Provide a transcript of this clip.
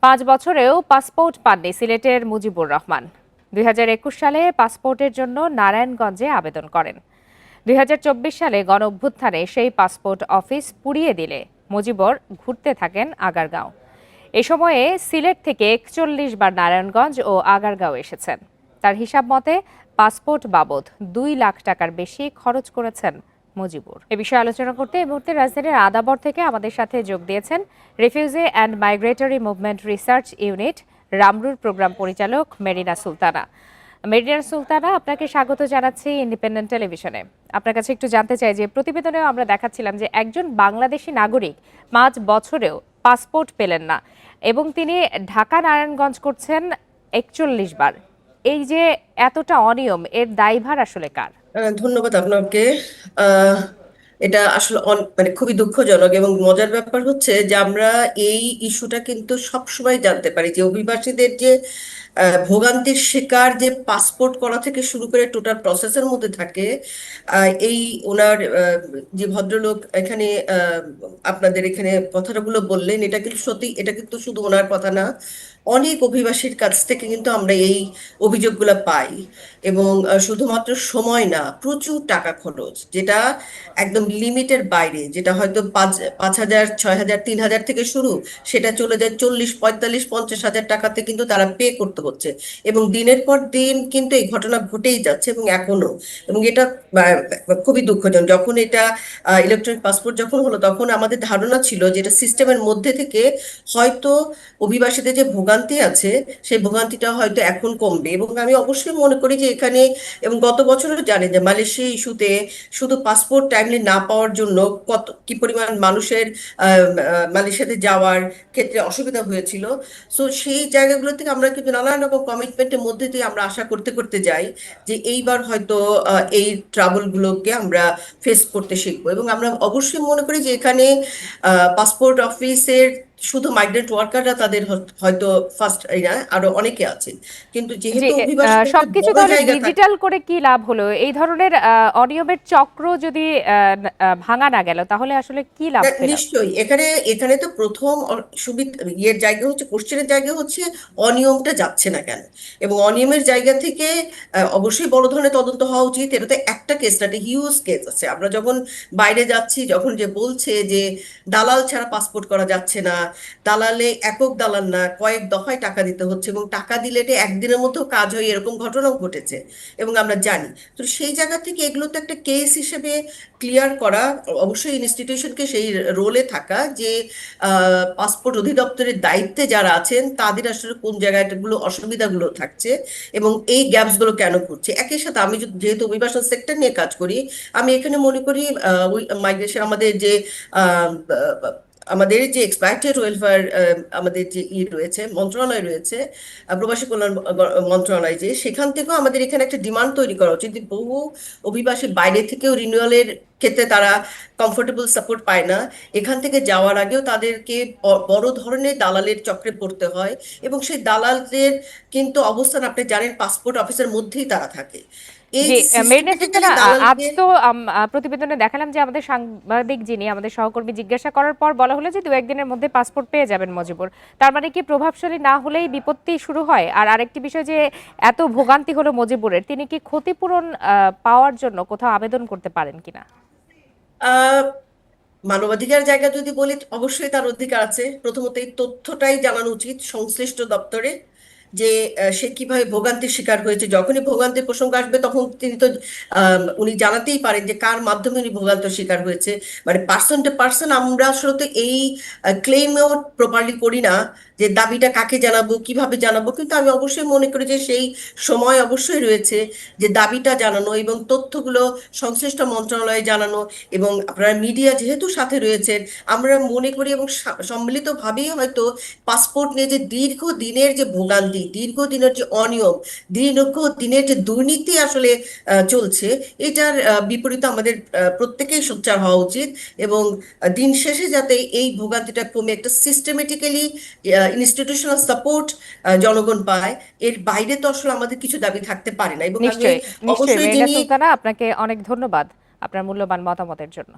5 বছরেও পাসপোর্ট পাননি সিলেটের মুজিবুর রহমান। 2021 সালে পাসপোর্টের জন্য নারায়ণগঞ্জে আবেদন করেন। 2024 সালে গণঅভ্যুত্থানে সেই পাসপোর্ট অফিস পুড়িয়ে দিলে মুজিবর ঘুরতে থাকেন আগারগাঁও। এ সময়ে সিলেট থেকে 41 বার নারায়ণগঞ্জ ও আগারগাঁও এসেছেন। তার হিসাব মতে পাসপোর্ট বাবদ 2 লাখ টাকার বেশি খরচ করেছেন মুজিবুর। এ বিষয়ে আলোচনা করতে এই মুহূর্তে রাজধানীর আদাবর থেকে আমাদের সাথে যোগ দিয়েছেন refugee and migratory movement research unit রামরুর প্রোগ্রাম পরিচালক মেরিনা সুলতানা। মেরিনা সুলতানা, আপনাকে স্বাগত জানাচ্ছি ইন্ডিপেন্ডেন্ট টেলিভিশনে। আপনার কাছে একটু জানতে চাই যে প্রতিবেদনেও আমরা দেখাচ্ছিলাম যে একজন বাংলাদেশি নাগরিক 5 বছরেও পাসপোর্ট পেলেন না এবং তিনি ঢাকা নারায়ণগঞ্জ করছেন 41 বার। এই যে এতটা অনিয়ম, এর দায়ভার আসলে কার? ধন্যবাদ আপনাকে। আহ, এটা আসলে মানে খুবই দুঃখজনক এবং মজার ব্যাপার হচ্ছে যে আমরা এই ইস্যুটা কিন্তু সব সময় জানতে পারি যে অভিবাসীদের যে ভোগান্তির শিকার, যে পাসপোর্ট করা থেকে শুরু করে টোটাল প্রসেসের মধ্যে থাকে। এই ওনার যে ভদ্রলোক এখানে আপনাদের এখানে কথাগুলো বললেন, এটা কিন্তু সত্যি, এটা কিন্তু শুধু ওনার কথা না, অনেক অভিবাসীর কাছ থেকে কিন্তু আমরা এই অভিযোগগুলো পাই। এবং শুধুমাত্র সময় না, প্রচুর টাকা খরচ, যেটা একদম লিমিটের বাইরে, যেটা হয়তো 5,000, 6,000, 3,000 থেকে শুরু, সেটা চলে যায় 40, 45, 50,000 টাকাতে কিন্তু তারা পে করতে হচ্ছে। এবং দিনের পর দিন কিন্তু এই ঘটনা ঘটেই যাচ্ছে এবং এখনো। এবং এটা খুবই দুঃখজনক। যখন এটা ইলেকট্রনিক পাসপোর্ট যখন হলো, তখন আমাদের ধারণা ছিল যে এটা সিস্টেমের মধ্যে থেকে হয়তো অভিবাসীদের যে ভোগান্তি আছে সেই ভোগান্তিটা হয়তো এখন কমবে। এবং আমি অবশ্যই মনে করি যে এখানে, এবং গত বছরও জানি যে মালয়েশিয়া ইস্যুতে শুধু পাসপোর্ট টাইমলি না পাওয়ার জন্য কত কি পরিমাণ মানুষের মালয়েশিয়াতে যাওয়ার ক্ষেত্রে অসুবিধা হয়েছিল। সো সেই জায়গাগুলো থেকে আমরা কিন্তু নানান রকম কমিটমেন্টের মধ্যে দিয়ে আমরা আশা করতে করতে যাই যে এইবার হয়তো এই ট্রাবল গুলোকে আমরা ফেস করতে শিখবো। এবং আমরা অবশ্যই মনে করি যে এখানে পাসপোর্ট অফিসের শুধু মাইগ্রেন্ট ওয়ার্কাররা তাদের হয়তো ফার্স্ট, না, আরো অনেকে আছেন। কিন্তু যে যেহেতু অভিবাসন একটা সবকিছু বড় তাহলে জায়গা থাকে। ডিজিটাল করে কি লাভ হলো? এই ধরনের অনিয়মের চক্র যদি ভাঙা না গেল তাহলে আসলে কি লাভ না, পেলাম? নিশ্চয়ই এখানে এখানে তো প্রথম সুবিধা, ইয়ের জায়গা হচ্ছে, কোশ্চেনের জায়গা হচ্ছে অনিয়মটা যাচ্ছে না কেন। এবং অনিয়মের জায়গা থেকে অবশ্যই বড় ধরনের তদন্ত হওয়া উচিত। এটা তো একটা কেস না, একটা হিউজ কেস আছে। আমরা যখন বাইরে যাচ্ছি, যখন যে বলছে যে দালাল ছাড়া পাসপোর্ট করা যাচ্ছে না, দালালে একক দালাল না, কয়েক দফায় টাকা দিতে হচ্ছে, এবং টাকা দিলে এটা একদিনের মধ্যেও কাজ হয়, এরকম ঘটনাও ঘটেছে এবং আমরা জানি। তো সেই জায়গা থেকে এগুলো তো একটা কেস হিসেবে ক্লিয়ার করা, অবশ্যই ইনস্টিটিউশনকে সেই রোলে থাকা, যে পাসপোর্ট অধিদপ্তরের দায়িত্বে যারা আছেন তাদের আসলে কোন জায়গাগুলো অসুবিধাগুলো থাকছে এবং এই গ্যাপস গুলো কেন ঘটছে। একই সাথে আমি যেহেতু অভিবাসন সেক্টর নিয়ে কাজ করি, আমি এখানে মনে করি মাইগ্রেশন আমাদের যে আহ, আমাদের যে এক্সপ্যাট্রিয়েট ওয়েলফেয়ার, আমাদের যে রয়েছে, মন্ত্রণালয় রয়েছে, প্রবাসী কল্যাণ মন্ত্রণালয়, যে সেখান থেকেও আমাদের এখানে একটা ডিমান্ড তৈরি করা উচিত। বহু অভিবাসী বাইরে থেকেও রিনিউয়ালের ক্ষেত্রে তারা কমফোর্টেবল সাপোর্ট পায় না, এখান থেকে যাওয়ার আগেও তাদেরকে বড় ধরনের দালালের চক্রে পড়তে হয়। এবং সেই দালালদের কিন্তু অবস্থান আপনি জানেন, পাসপোর্ট অফিসের মধ্যেই তারা থাকে। এই জি, যে মেরিনা সিস্টেমেটিক্যালি সুলতানা, আজ দালালদের। তো প্রতিবেদনে দেখালাম যে আমাদের সাংবাদিক যিনি আমাদের সহকর্মী জিজ্ঞাসা করার পর বলা হলো যে 2-1 দিনের মধ্যে পাসপোর্ট পেয়ে যাবেন মুজিবুর। তার মানে কি প্রভাবশালী না হলেই বিপত্তি শুরু হয়? আর আরেকটি বিষয়, যে এত ভোগান্তি হলো মুজিবুরের, তিনি কি ক্ষতিপূরণ পাওয়ার জন্য কোথাও আবেদন করতে পারেন কিনা? আহ মানবাধিকার জায়গা যদি বলি, অবশ্যই তার অধিকার আছে। প্রথমত এই তথ্যটাই জানানো উচিত সংশ্লিষ্ট দপ্তরে, যে সে কিভাবে ভোগান্তির শিকার হয়েছে। যখনই ভোগান্তির প্রসঙ্গ আসবে তখন তিনি তো উনি জানাতেই পারেন যে কার মাধ্যমে উনি ভোগান্তির শিকার হয়েছে। মানে পার্সন টু পার্সন আমরা আসলে তো এই ক্লেমও প্রপারলি করি না, যে দাবিটা কাকে জানাবো, কিভাবে জানাবো। কিন্তু আমি অবশ্যই মনে করি যে সেই সময় অবশ্যই রয়েছে যে দাবিটা জানানো এবং তথ্যগুলো সংশ্লিষ্ট মন্ত্রণালয়ে জানানো। এবং আপনারা মিডিয়া যেহেতু সাথে রয়েছেন, আমরা মনে করি এবং সম্মিলিতভাবেই হয়তো পাসপোর্ট নিয়ে যে দীর্ঘ দিনের যে ভোগান্তি, দীর্ঘদিনের যে অনিয়ম, দীর্ঘ দিনের যে দুর্নীতি আসলে চলছে, এটার বিপরীতে আমাদের প্রত্যেকেই সোচ্চার হওয়া উচিত। এবং দিন শেষে যাতে এই ভোগান্তিটা কমে একটা সিস্টেমেটিক্যালি ইনস্টিটিউশনাল সাপোর্ট জনগণ পায়, এর বাইরে তো আসলে আমাদের কিছু দাবি থাকতে পারে না। এবং আমি নিশ্চয়ই, নিশ্চয়ই অবশ্যই মেরিনা যিনি সুলতানা, আপনাকে অনেক ধন্যবাদ আপনার মূল্যবান মতামতের জন্য।